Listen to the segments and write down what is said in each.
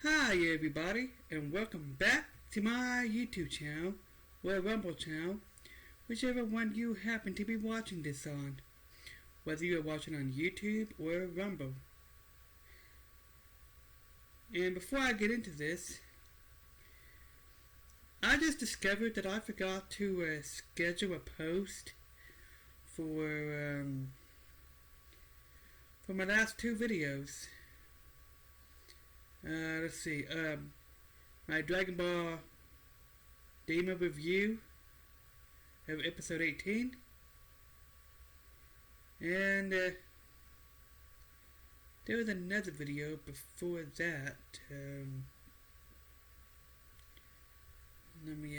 Hi everybody, and welcome back to my YouTube channel, or Rumble channel, whichever one you happen to be watching this on, whether you're watching on YouTube or Rumble. And before I get into this, I just discovered that I forgot to schedule a post for my last two videos. Let's see, my Dragon Ball demo review of episode 18, and there was another video before that. Let me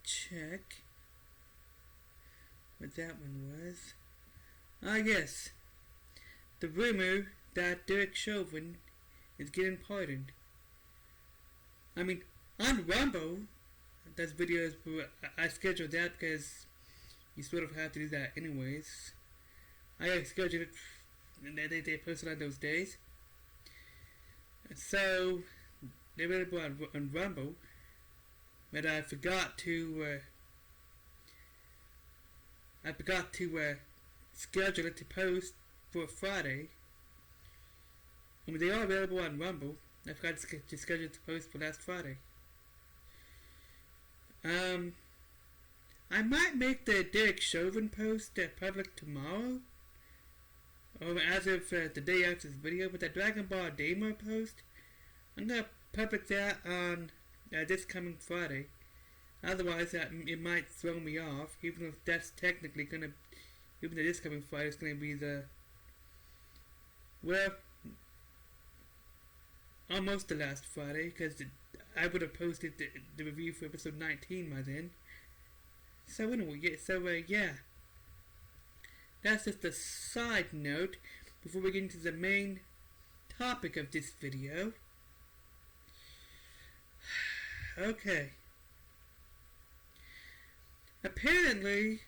check what that one was. Yes, the rumor that Derek Chauvin is getting pardoned. I mean, on Rumble, that's videos, I scheduled that because you sort of have to do that anyways. I scheduled it, and they posted on those days. So, they're available on Rumble, but I forgot to schedule it to post for Friday. I mean, they are available on Rumble. I forgot to schedule the post for last Friday. I might make the Derek Chauvin post public tomorrow, or as of the day after this video. But the Dragon Ball demo post, I'm gonna public that on this coming Friday. Otherwise, it might throw me off. Even if that's technically gonna, even though this coming Friday is gonna be the, well, almost the last Friday, because I would have posted the review for episode 19 by then. So anyway, yeah. That's just a side note before we get into the main topic of this video. Okay. Apparently,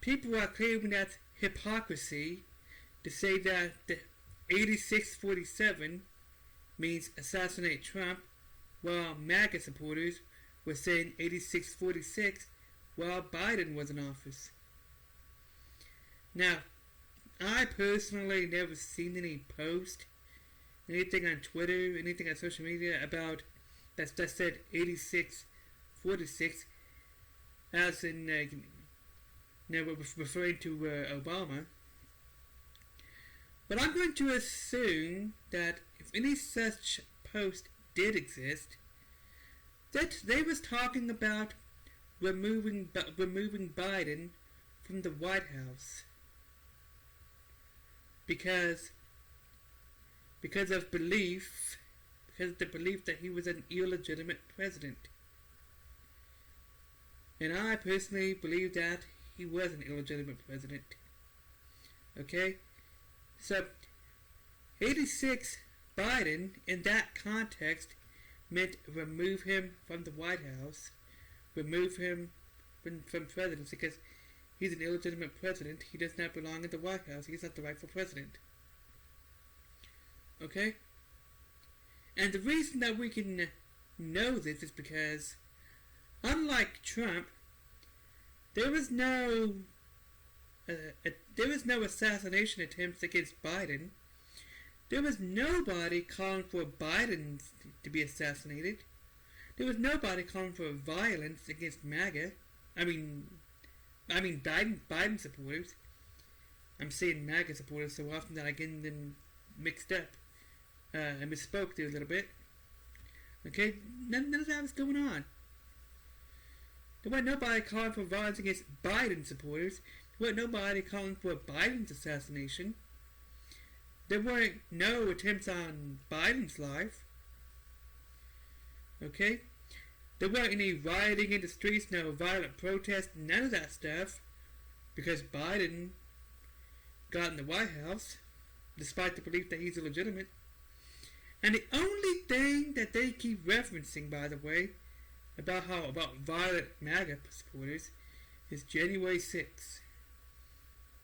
people are claiming that hypocrisy to say that the 8647 means assassinate Trump, while MAGA supporters were saying 8646 while Biden was in office. Now, I personally never seen any post, anything on Twitter, anything on social media about that said 8646 as in referring to Obama. But I'm going to assume that if any such post did exist, that they was talking about removing Biden from the White House because of the belief that he was an illegitimate president. And I personally believe that he was an illegitimate president. Okay? So, 86 Biden, in that context, meant remove him from the White House, remove him from presidency, because he's an illegitimate president. He does not belong in the White House. He's not the rightful president. Okay? And the reason that we can know this is because, unlike Trump, there was no assassination attempts against Biden. There was nobody calling for Biden to be assassinated. There was nobody calling for violence against MAGA. I mean Biden supporters. I'm saying MAGA supporters so often that I get them mixed up. I misspoke there a little bit. Okay, none of that was going on. There wasn't nobody calling for violence against Biden supporters. There wasn't nobody calling for Biden's assassination. There weren't no attempts on Biden's life. Okay? There weren't any rioting in the streets, no violent protests, none of that stuff. Because Biden got in the White House, despite the belief that he's illegitimate. And the only thing that they keep referencing, by the way, about violent MAGA supporters is January 6th.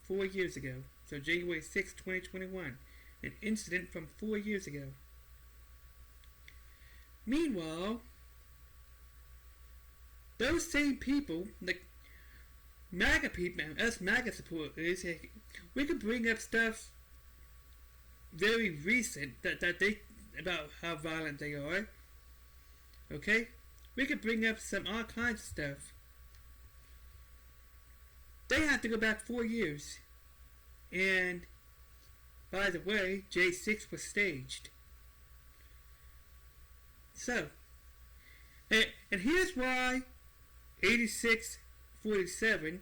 4 years ago. So January 6, 2021. An incident from 4 years ago. Meanwhile, those same people, like MAGA people, us MAGA supporters, we could bring up stuff very recent that they about how violent they are. Okay, we could bring up all kinds of stuff. They have to go back 4 years, and by the way, J6 was staged. So, and here's why 8647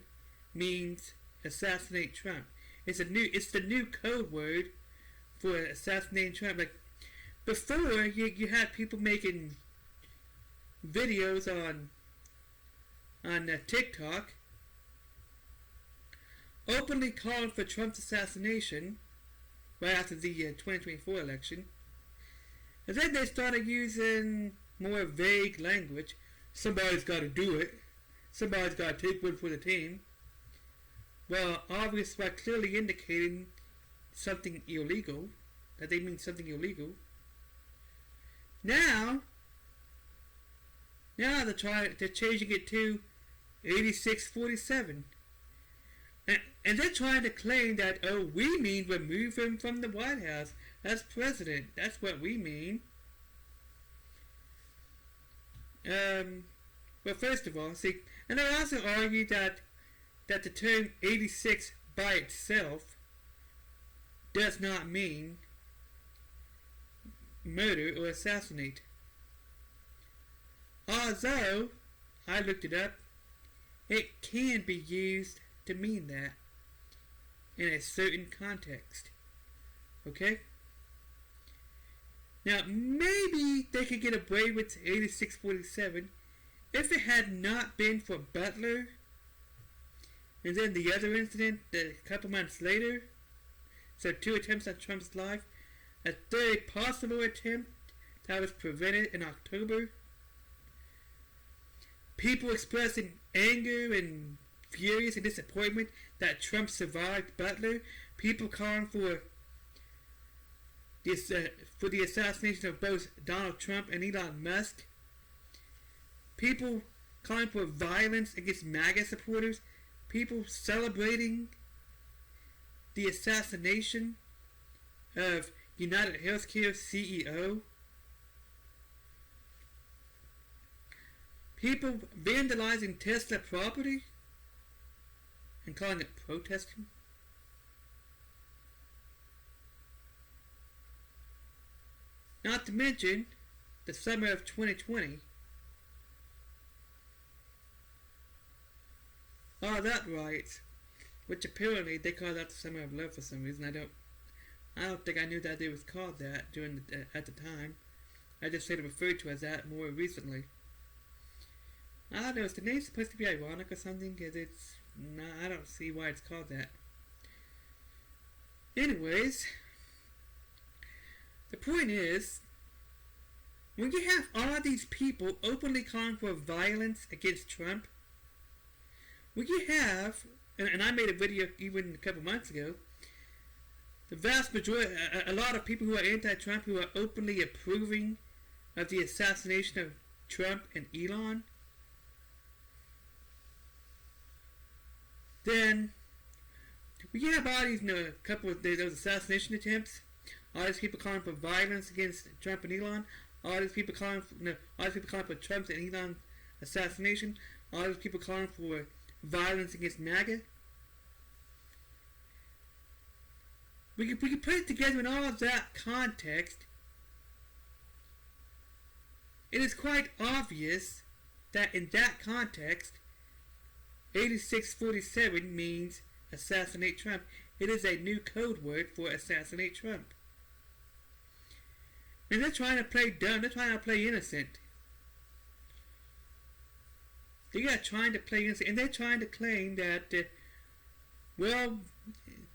means assassinate Trump. It's the new code word for assassinating Trump. Like before, you had people making videos on TikTok, openly calling for Trump's assassination right after the 2024 election. And then they started using more vague language. Somebody's got to do it. Somebody's got to take one for the team. Well, obviously, by clearly indicating something illegal, that they mean something illegal. Now they're changing it to 8647. And they're trying to claim that, oh, we mean remove him from the White House as president. That's what we mean. Well, first of all, see, and I also argue that the term 86 by itself does not mean murder or assassinate. Although, I looked it up, it can be used to mean that in a certain context. Okay? Now, maybe they could get away with 8647 if it had not been for Butler, and then the other incident a couple months later. So 2 attempts on Trump's life. A third possible attempt that was prevented in October. People expressing anger and furious and disappointment that Trump survived Butler. People calling for the assassination of both Donald Trump and Elon Musk. People calling for violence against MAGA supporters. People celebrating the assassination of United Healthcare CEO. People vandalizing Tesla property and calling it protesting. Not to mention the summer of 2020. All that riots, which apparently they call that the summer of love for some reason. I don't think I knew that it was called that at the time. I just said it referred to as that more recently. I don't know, is the name supposed to be ironic or something? Because I don't see why it's called that. Anyways, the point is, when you have all these people openly calling for violence against Trump, when you have, and I made a video even a couple months ago, the vast majority, a lot of people who are anti-Trump, who are openly approving of the assassination of Trump and Elon, then we have all these, a couple of those assassination attempts, all these people calling for violence against Trump and Elon, all these people calling for Trump's and Elon assassination, all these people calling for violence against MAGA. We can put it together in all of that context. It is quite obvious that in that context, 8647 means assassinate Trump. It is a new code word for assassinate Trump. And they're trying to play dumb. They're trying to play innocent. They are trying to play innocent. And they're trying to claim that, well,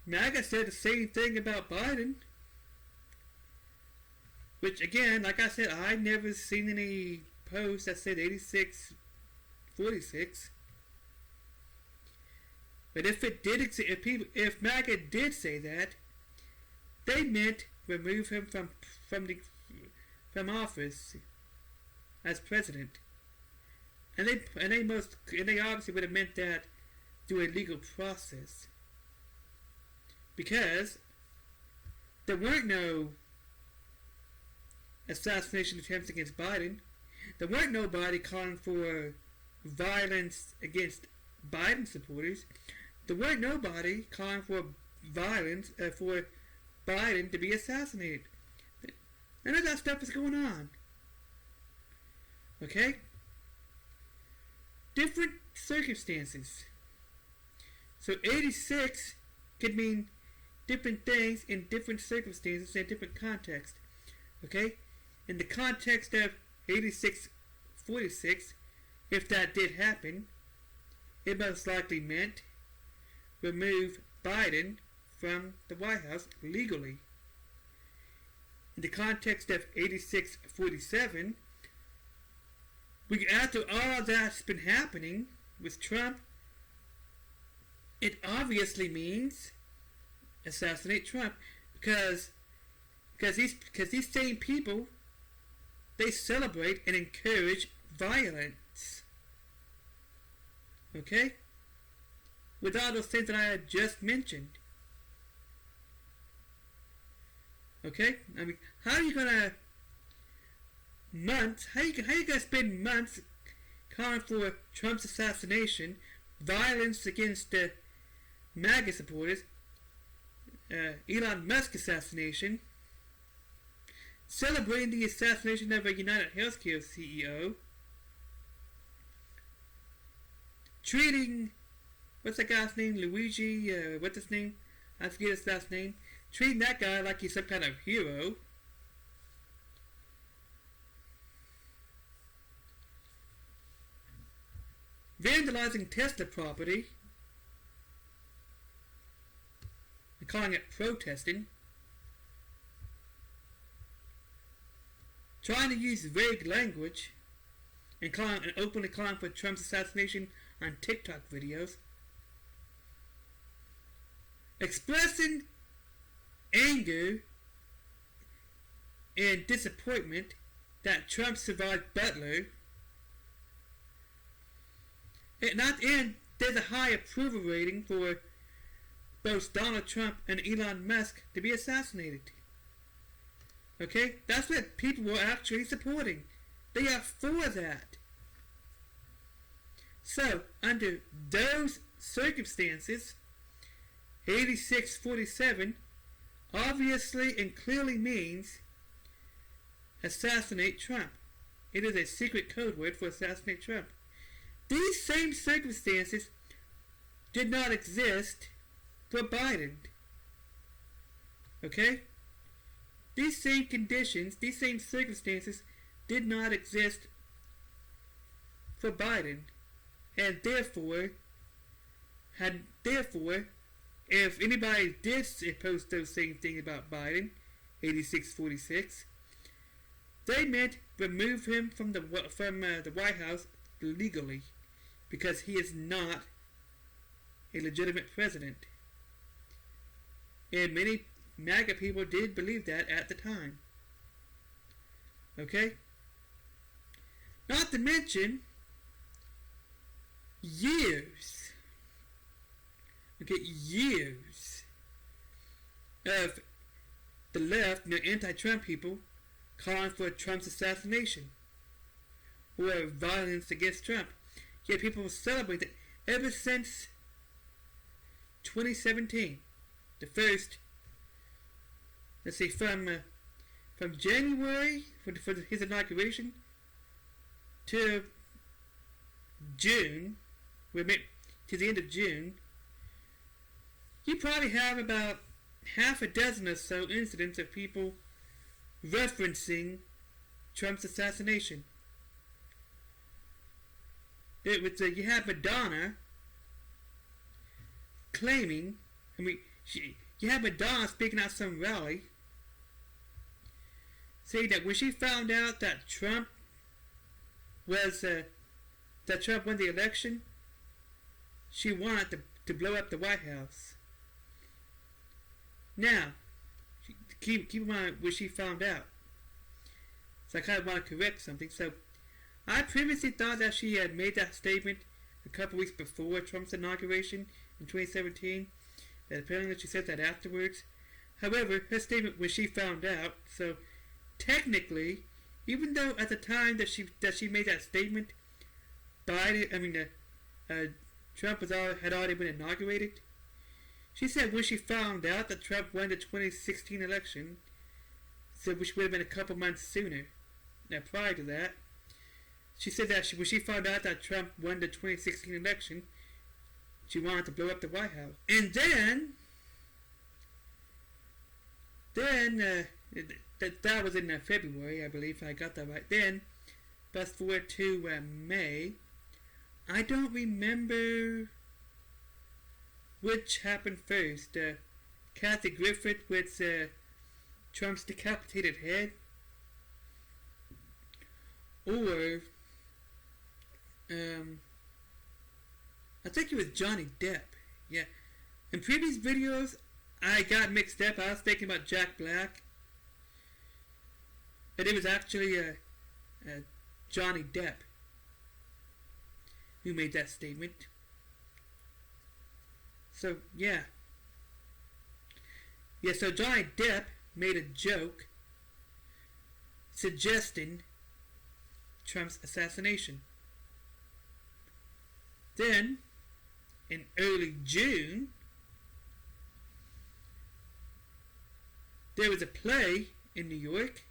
MAGA said the same thing about Biden. Which, again, like I said, I've never seen any posts that said 8646. But if it did, if MAGA did say that, they meant remove him from office as president, and they obviously would have meant that through a legal process, because there weren't no assassination attempts against Biden. There weren't nobody calling for violence against Biden supporters. There weren't nobody calling for violence for Biden to be assassinated. None of that stuff is going on. Okay? Different circumstances. So 86 could mean different things in different circumstances and different contexts. Okay? In the context of 86-46, if that did happen, it most likely meant remove Biden from the White House legally. In the context of 86-47, after all that's been happening with Trump, it obviously means assassinate Trump, because these same people, they celebrate and encourage violence. Okay? With all those things that I had just mentioned. Okay? I mean, how are you gonna spend months calling for Trump's assassination, violence against MAGA supporters, Elon Musk assassination, celebrating the assassination of a United Healthcare CEO, treating, what's that guy's name, Luigi, what's his name, I forget his last name, treating that guy like he's some kind of hero, vandalizing Tesla property, and calling it protesting, trying to use vague language, and openly calling for Trump's assassination on TikTok videos, expressing anger and disappointment that Trump survived Butler, and there's a high approval rating for both Donald Trump and Elon Musk to be assassinated. Okay? That's what people were actually supporting. They are for that. So, under those circumstances, 86-47 obviously and clearly means assassinate Trump. It is a secret code word for assassinate Trump. These same circumstances did not exist for Biden. Okay? These same conditions, these same circumstances did not exist for Biden. And therefore, if anybody did post those same things about Biden, 86-46, they meant remove him from the White House legally, because he is not a legitimate president. And many MAGA people did believe that at the time. Okay? Not to mention years of the left, anti-Trump people, calling for Trump's assassination or violence against Trump. Yet people celebrate that ever since 2017. The first, let's say from January for his inauguration to June, to the end of June, you probably have about half a dozen or so incidents of people referencing Trump's assassination. You have Madonna claiming, you have Madonna speaking at some rally, saying that when she found out that Trump won the election, she wanted to blow up the White House. Now, keep in mind what she found out. So I kind of want to correct something. So I previously thought that she had made that statement a couple weeks before Trump's inauguration in 2017. That apparently she said that afterwards. However, her statement was she found out. So technically, even though at the time that she made that statement, Trump had already been inaugurated. She said when she found out that Trump won the 2016 election, so which would have been a couple months sooner. Now, prior to that, she said that when she found out that Trump won the 2016 election, she wanted to blow up the White House. And then that was in February, I believe, if I got that right. Then, fast forward to May. I don't remember which happened first. Kathy Griffith with Trump's decapitated head, or I think it was Johnny Depp. Yeah. In previous videos, I got mixed up. I was thinking about Jack Black, but it was actually Johnny Depp who made that statement. So, yeah. Yeah, so Johnny Depp made a joke suggesting Trump's assassination. Then, in early June, there was a play in New York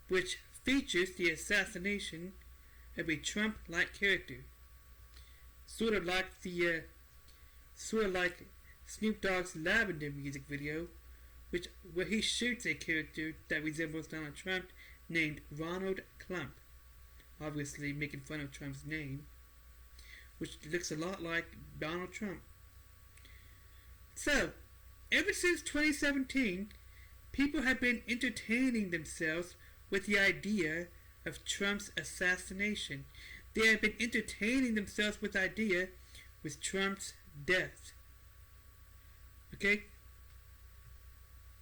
which features the assassination of a Trump-like character. Sort of like Snoop Dogg's Lavender music video, where he shoots a character that resembles Donald Trump named Ronald Clump, obviously making fun of Trump's name, which looks a lot like Donald Trump. So, ever since 2017, people have been entertaining themselves with the idea of Trump's assassination. They have been entertaining themselves with the idea with Trump's death. Okay?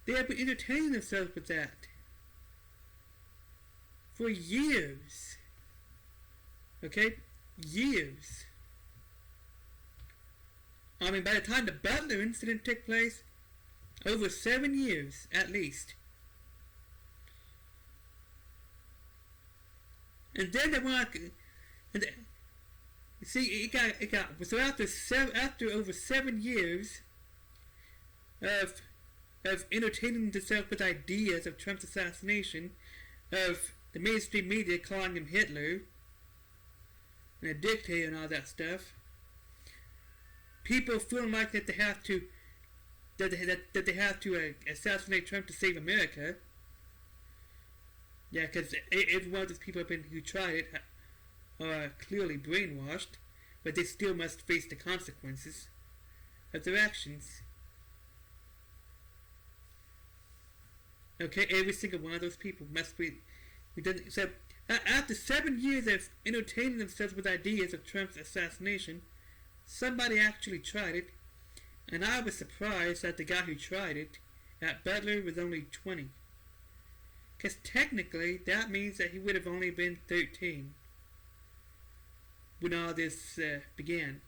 They have been entertaining themselves with that for years. Okay? Years. I mean, by the time the Butler incident took place, over 7 years at least. And then they want, see, it got so after over 7 years of entertaining themselves with ideas of Trump's assassination, of the mainstream media calling him Hitler and a dictator and all that stuff, people feeling like that they have to assassinate Trump to save America. Yeah, because every one of those people who tried it are clearly brainwashed, but they still must face the consequences of their actions. Okay, every single one of those people must be done. So, after 7 years of entertaining themselves with ideas of Trump's assassination, somebody actually tried it, and I was surprised that the guy who tried it at Butler was only 20. Because technically, that means that he would have only been 13 when all this began.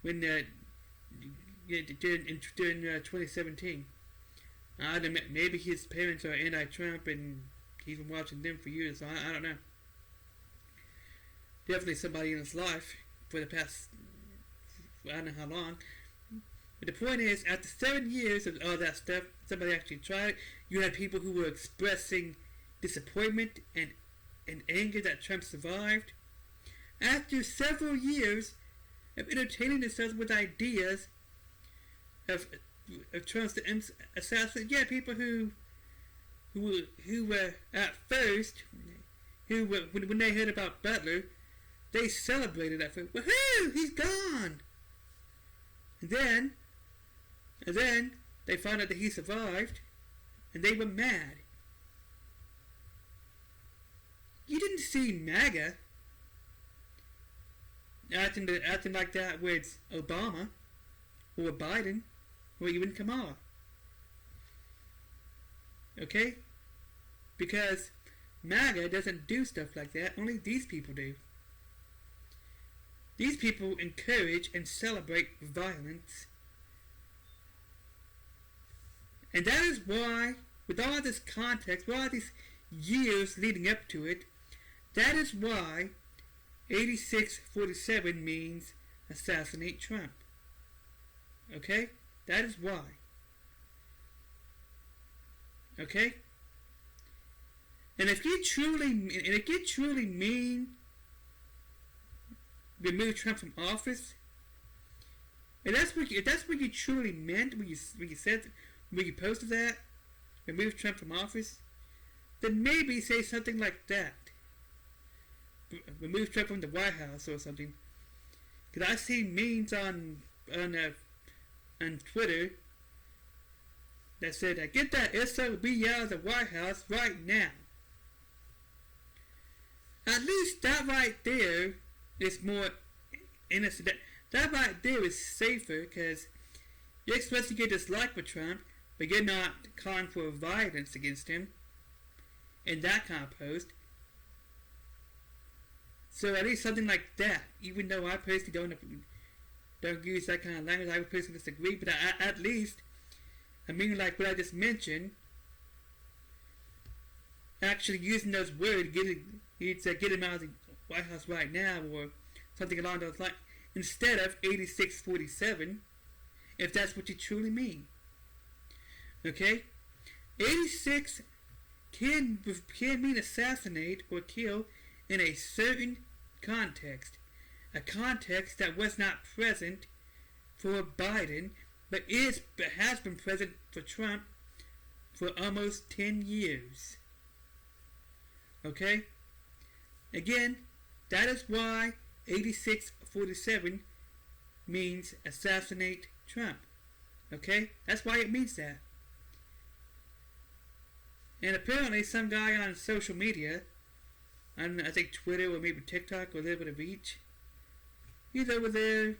When during 2017. I don't know, maybe his parents are anti-Trump and he's been watching them for years, so I don't know. Definitely somebody in his life for the past, I don't know how long. But the point is, after 7 years of all that stuff, somebody actually tried it. You had people who were expressing disappointment and anger that Trump survived. After several years of entertaining themselves with ideas of Trump's assassination, yeah, people who were at first, when they heard about Butler, they celebrated at first. Woohoo! He's gone! And then they found out that he survived, and they were mad. You didn't see MAGA. acting like that with Obama or Biden or even Kamala. Okay? Because MAGA doesn't do stuff like that. Only these people do. These people encourage and celebrate violence. And that is why, with all this context, with all these years leading up to it, that is why 8647 means assassinate Trump. Okay? That is why. Okay? And if you truly mean remove Trump from office, if that's what you truly meant when you said, when you posted that, remove Trump from office, then maybe say something like that. Remove Trump from the White House or something. Because I see memes on Twitter that said, get that SOB out of the White House right now. At least that right there is more innocent. That right there is safer, because you're expressing your dislike for Trump, but you're not calling for violence against him in that kind of post. So at least something like that, even though I personally don't use that kind of language, I would personally disagree, but at least, I mean, like what I just mentioned, actually using those words, get him out of the White House right now, or something along those lines, instead of 8647, if that's what you truly mean. Okay? 86 can mean assassinate or kill in a certain context. A context that was not present for Biden, but has been present for Trump for almost 10 years. Okay? Again, that is why 8647 means assassinate Trump. Okay? That's why it means that. And apparently some guy on social media, I think Twitter or maybe TikTok or a little bit of each, he's over there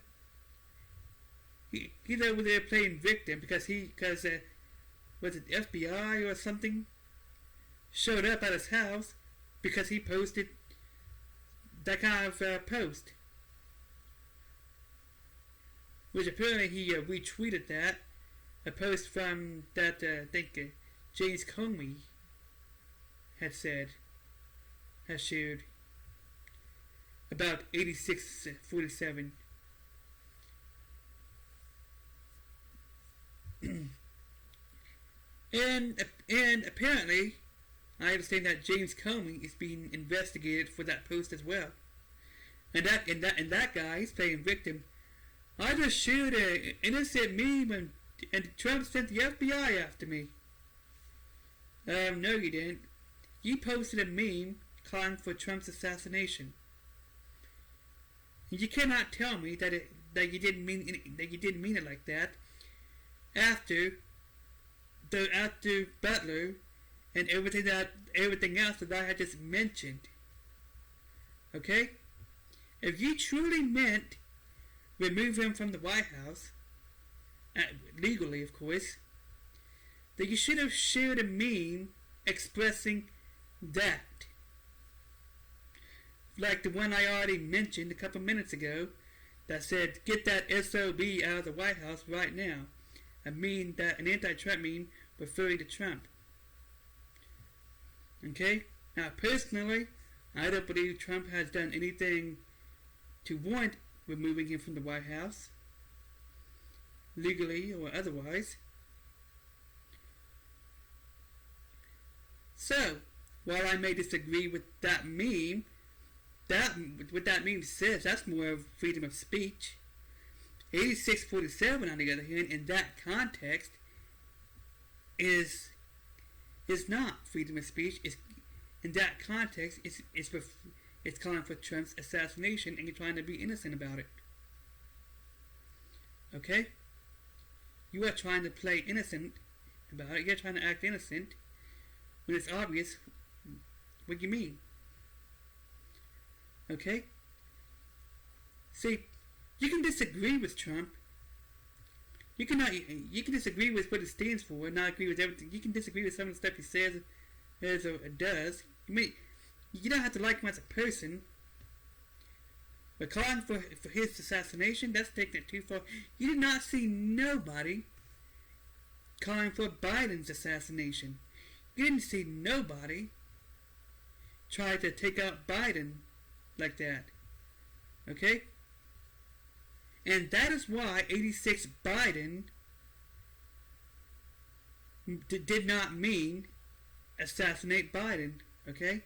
playing victim because was it FBI or something, showed up at his house because he posted that kind of post. Which apparently he retweeted that, a post from that I think James Comey had shared about 8647. and apparently, I understand that James Comey is being investigated for that post as well. And that guy, he's playing victim. I just shared an innocent meme and Trump sent the FBI after me. No, you didn't. You posted a meme calling for Trump's assassination. You cannot tell me that you didn't mean it like that. After Butler and everything else that I had just mentioned. Okay? If you truly meant remove him from the White House, legally of course, then you should have shared a meme expressing that. Like the one I already mentioned a couple minutes ago that said, get that SOB out of the White House right now. An anti-Trump meme referring to Trump. Okay? Now personally, I don't believe Trump has done anything to warrant removing him from the White House, legally or otherwise. So, while I may disagree with that meme, what that meme says, that's more of freedom of speech. 8647, on the other hand, in that context, is not freedom of speech. In that context, it's calling for Trump's assassination, and you're trying to be innocent about it. Okay? You are trying to play innocent about it. You're trying to act innocent when it's obvious what you mean. Okay? See, you can disagree with Trump. You can disagree with what he stands for and not agree with everything. You can disagree with some of the stuff he says or does. You don't have to like him as a person. But calling for his assassination, that's taking it too far. You did not see nobody calling for Biden's assassination. You didn't see nobody try to take out Biden like that. Okay? And that is why 86 Biden did not mean assassinate Biden. Okay?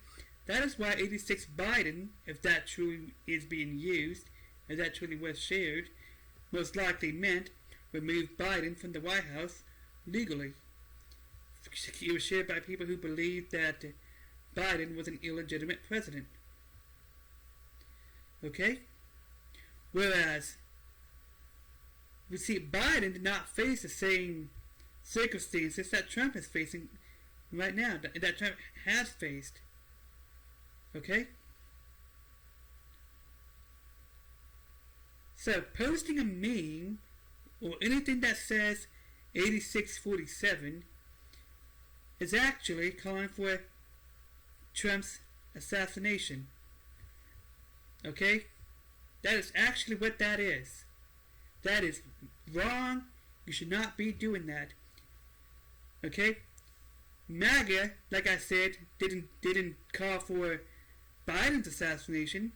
That is why 86 Biden, if that truly is being used, if that truly was shared, most likely meant remove Biden from the White House legally. It was shared by people who believed that Biden was an illegitimate president. Okay? Whereas, we see Biden did not face the same circumstances that Trump is facing right now, that Trump has faced. Okay? So, posting a meme or anything that says 8647 is actually calling for Trump's assassination. Okay? That is actually what that is. That is wrong. You should not be doing that. Okay? MAGA, like I said, didn't call for Biden's assassination.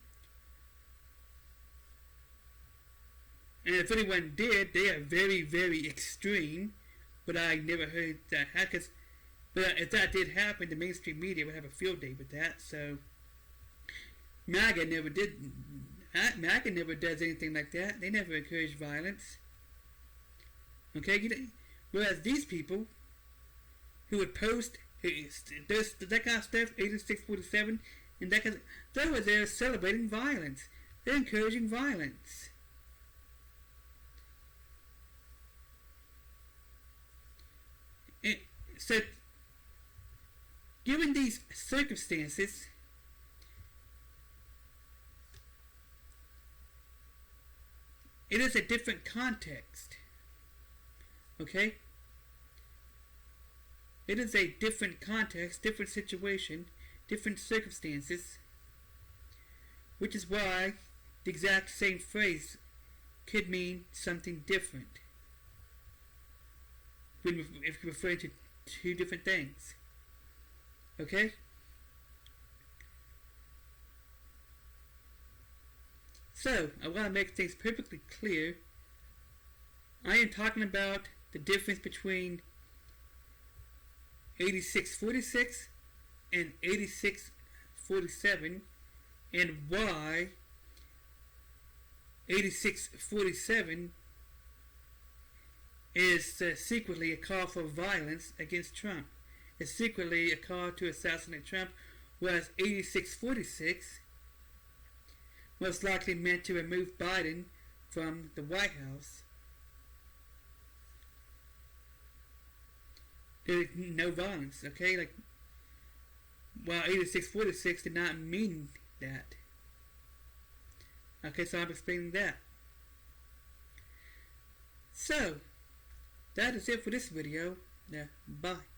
And if anyone did, they are very, very extreme. But I never heard that happen. But if that did happen, the mainstream media would have a field day with that. So MAGA never does anything like that. They never encourage violence. Okay? Whereas these people who would post that kind of stuff, 8647, and that kind of, they were there celebrating violence. They're encouraging violence. And so, given these circumstances, it is a different context. Okay? It is a different context, different situation, different circumstances, which is why the exact same phrase could mean something different if you're referring to two different things. Okay? So, I want to make things perfectly clear. I am talking about the difference between 8646 and 8647 and why 8647 is secretly a call for violence against Trump. It's secretly a call to assassinate Trump, whereas 8646 most likely meant to remove Biden from the White House. There is no violence, okay? While 8646 did not mean that. Okay, so I'm explaining that. So, that is it for this video. Bye.